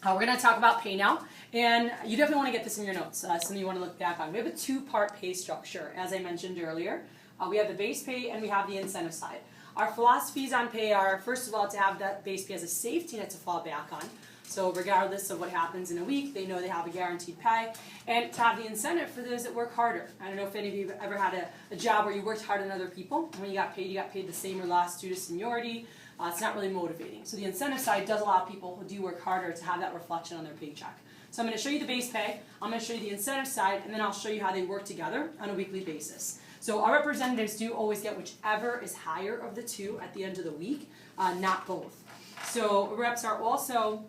We're going to talk about pay now, and you definitely want to get this in your notes, something you want to look back on. We have a two-part pay structure, as I mentioned earlier. We have the base pay and we have the incentive side. Our philosophies on pay are, first of all, to have that base pay as a safety net to fall back on. So regardless of what happens in a week, they know they have a guaranteed pay. And to have the incentive for those that work harder. I don't know if any of you have ever had a job where you worked harder than other people. When you got paid the same or less due to seniority. It's not really motivating. So the incentive side does allow people who do work harder to have that reflection on their paycheck. So I'm going to show you the base pay, I'm going to show you the incentive side, and then I'll show you how they work together on a weekly basis. So our representatives do always get whichever is higher of the two at the end of the week, not both. So reps are also,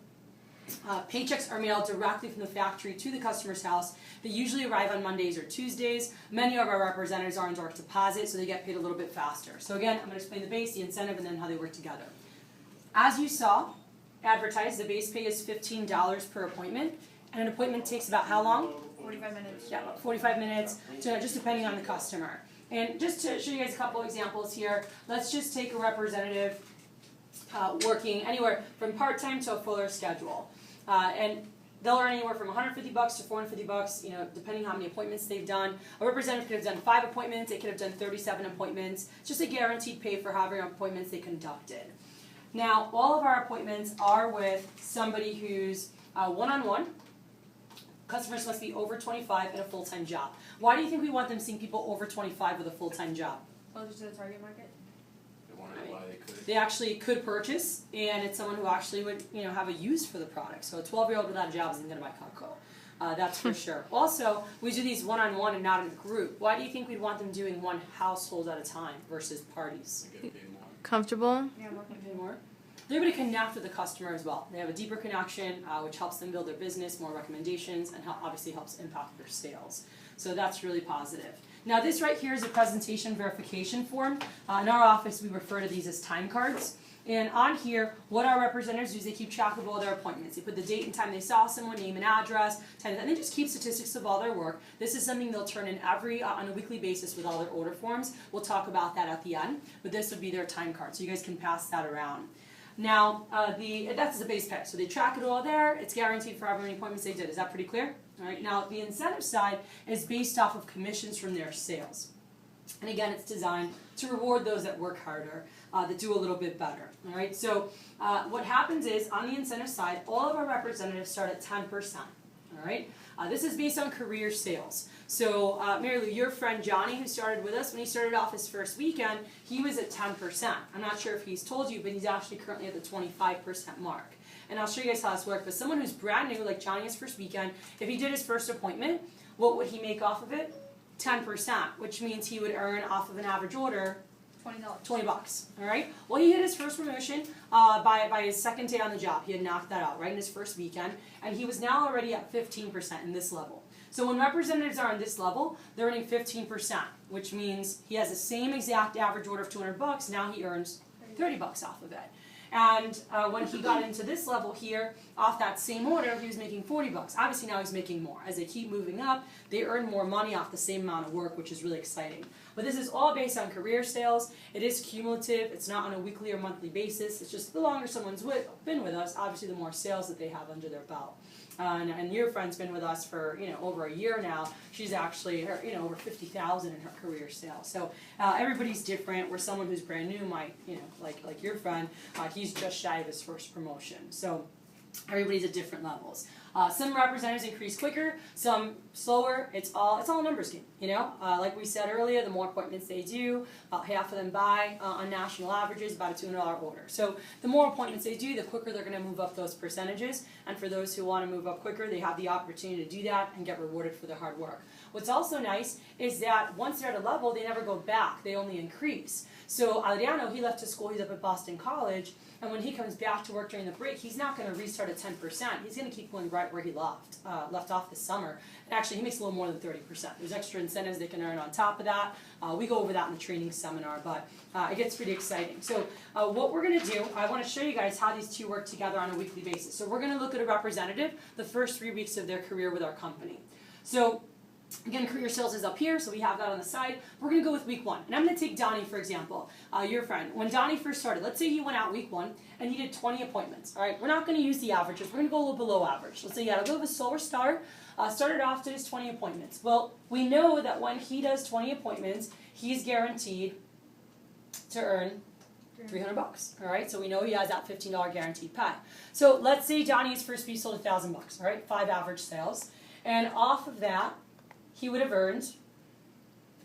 paychecks are mailed directly from the factory to the customer's house. They usually arrive on Mondays or Tuesdays. Many of our representatives are on direct deposit, so they get paid a little bit faster. So again, I'm going to explain the base, the incentive, and then how they work together. As you saw, advertised, the base pay is $15 per appointment, and an appointment takes about how long? 45 minutes. Yeah, about 45 minutes, just depending on the customer. And just to show you guys a couple examples here, let's just take a representative working anywhere from part-time to a fuller schedule. And they'll earn anywhere from $150 to $450, depending how many appointments they've done. A representative could have done 5 appointments, they could have done 37 appointments. It's just a guaranteed pay for however many appointments they conducted. Now, all of our appointments are with somebody who's one-on-one. Customers must be over 25 and a full-time job. Why do you think we want them seeing people over 25 with a full-time job? Closer to the target market? They want to know why they could. They actually could purchase, and it's someone who actually would, have a use for the product. So a 12-year-old without a job isn't going to buy Cutco. That's for sure. Also, we do these one-on-one and not in a group. Why do you think we'd want them doing one household at a time versus parties? They get paid more. Comfortable? Yeah, more comfortable. More? They're able to connect with the customer as well. They have a deeper connection, which helps them build their business, more recommendations, and obviously helps impact their sales. So that's really positive. Now this right here is a presentation verification form. In our office, we refer to these as time cards. And on here, what our representatives do is they keep track of all their appointments. They put the date and time they saw someone, name and address, and they just keep statistics of all their work. This is something they'll turn in on a weekly basis with all their order forms. We'll talk about that at the end, but this would be their time card, so you guys can pass that around. Now, that's the base pay. So they track it all there. It's guaranteed for however many appointments they did. Is that pretty clear? All right. Now, the incentive side is based off of commissions from their sales. And again, it's designed to reward those that work harder, that do a little bit better. All right. So what happens is, on the incentive side, all of our representatives start at 10%. All right. This is based on career sales. So, Mary Lou, your friend Johnny, who started with us, when he started off his first weekend, he was at 10%. I'm not sure if he's told you, but he's actually currently at the 25% mark. And I'll show you guys how this works. But someone who's brand new, like Johnny his first weekend, if he did his first appointment, what would he make off of it? 10%, which means he would earn off of an average order $20. All right. Well, he hit his first promotion by his second day on the job. He had knocked that out right in his first weekend, and he was now already at 15% in this level. So when representatives are on this level, they're earning 15%, which means he has the same exact average order of $200. Now he earns $30 off of it. And when he got into this level here, off that same order, he was making $40. Obviously now he's making more. As they keep moving up, they earn more money off the same amount of work, which is really exciting. But this is all based on career sales. It is cumulative. It's not on a weekly or monthly basis. It's just the longer someone's been with us, obviously the more sales that they have under their belt. And your friend's been with us for over a year now. She's actually over 50,000 in her career sales. So everybody's different. Where someone who's brand new might like your friend, he's just shy of his first promotion. So everybody's at different levels. Some representatives increase quicker, some slower. It's all a numbers game, Like we said earlier, the more appointments they do, about half of them buy on national averages, about a $200 order. So the more appointments they do, the quicker they're going to move up those percentages. And for those who want to move up quicker, they have the opportunity to do that and get rewarded for their hard work. What's also nice is that once they're at a level, they never go back. They only increase. So Adriano, he left his school. He's up at Boston College. And when he comes back to work during the break, he's not going to restart at 10%. He's going to keep going right where he left off this summer. And actually, he makes a little more than 30%. There's extra incentives they can earn on top of that. We go over that in the training seminar, but it gets pretty exciting. So what we're going to do, I want to show you guys how these two work together on a weekly basis. So we're going to look at a representative the first 3 weeks of their career with our company. So Again, career sales is up here, so we have that on the side. We're going to go with week 1. And I'm going to take Donnie, for example, your friend. When Donnie first started, let's say he went out week 1 and he did 20 appointments. All right, we're not going to use the averages. We're going to go a little below average. Let's say he had a little bit of a slower start, started off to his 20 appointments. Well, we know that when he does 20 appointments, he's guaranteed to earn $300. All right, so we know he has that $15 guaranteed pay. So let's say Donnie's first week sold $1,000. All right, 5 average sales, and off of that, he would have earned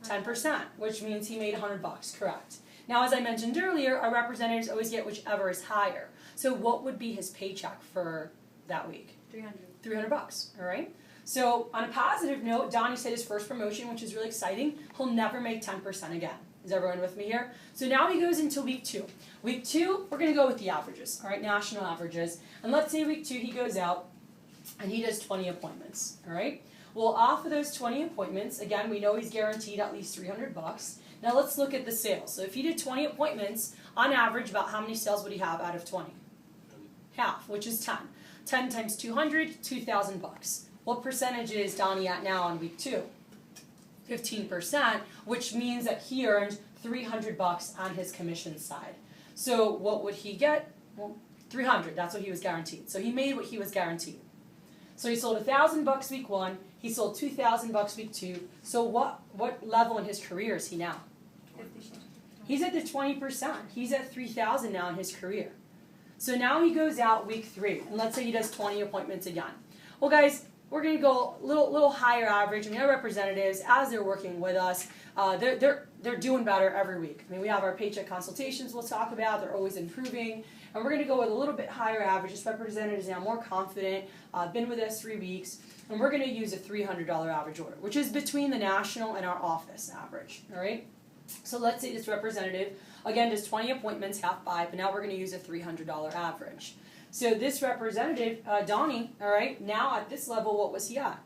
10%, which means he made $100. Correct. Now, as I mentioned earlier, our representatives always get whichever is higher. So what would be his paycheck for that week? $300. All right. So on a positive note, Donnie said his first promotion, which is really exciting, he'll never make 10% again. Is everyone with me here? So now he goes into week 2. Week 2, we're going to go with the averages, all right, national averages. And let's say week 2 he goes out and he does 20 appointments, all right? Well, off of those 20 appointments, again, we know he's guaranteed at least $300. Now let's look at the sales. So if he did 20 appointments, on average, about how many sales would he have out of 20? Half, which is 10. 10 times 200, $2,000. What percentage is Donnie at now on week 2? 15%, which means that he earned $300 on his commission side. So what would he get? Well, $300. That's what he was guaranteed. So he made what he was guaranteed. So he sold $1,000 week 1. He sold $2,000 week 2. So what level in his career is he now? 20%. He's at the 20%. He's at $3,000 now in his career. So now he goes out week 3, and let's say he does 20 appointments again. Well, guys, we're going to go a little higher average. I mean, our representatives, as they're working with us, they're doing better every week. I mean, we have our paycheck consultations we'll talk about. They're always improving. And we're going to go with a little bit higher average. This representative is now more confident, been with us 3 weeks. And we're going to use a $300 average order, which is between the national and our office average. All right? So let's say this representative, again, does 20 appointments, half 5, but now we're going to use a $300 average. So this representative, Donnie, all right, now at this level, what was he at?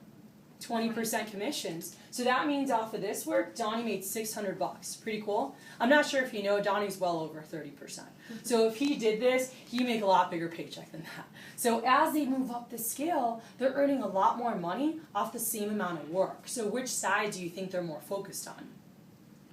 20% commissions. So that means off of this work, Donnie made $600. Pretty cool. I'm not sure if you know, Donnie's well over 30%. So if he did this, he'd make a lot bigger paycheck than that. So as they move up the scale, they're earning a lot more money off the same amount of work. So which side do you think they're more focused on?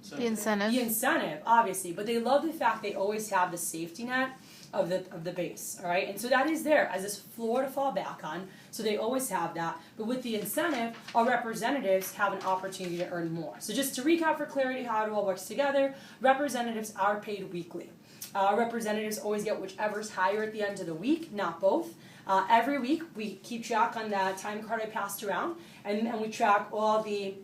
The incentive. The incentive, obviously, but they love the fact they always have the safety net of the base, all right? And so that is there as this floor to fall back on, so they always have that. But with the incentive, our representatives have an opportunity to earn more. So just to recap for clarity how it all works together, representatives are paid weekly. Representatives always get whichever's higher at the end of the week, not both. Every week, we keep track on that time card I passed around, and we track all the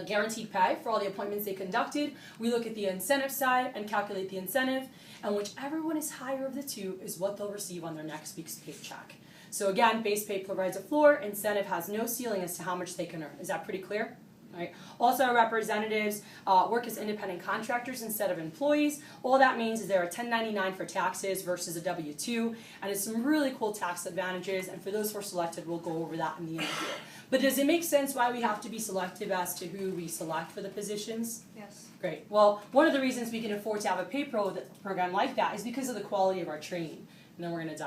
guaranteed pay for all the appointments they conducted. We look at the incentive side and calculate the incentive, and whichever one is higher of the two is what they'll receive on their next week's paycheck. So again, base pay provides a floor, incentive has no ceiling as to how much they can earn. Is that pretty clear? All right. Also, our representatives work as independent contractors instead of employees. All that means is they're a 1099 for taxes versus a W-2, and it's some really cool tax advantages, and for those who are selected, we'll go over that in the interview. But does it make sense why we have to be selective as to who we select for the positions? Yes. Great. Well, one of the reasons we can afford to have a pay program like that is because of the quality of our training. And then we're going to dive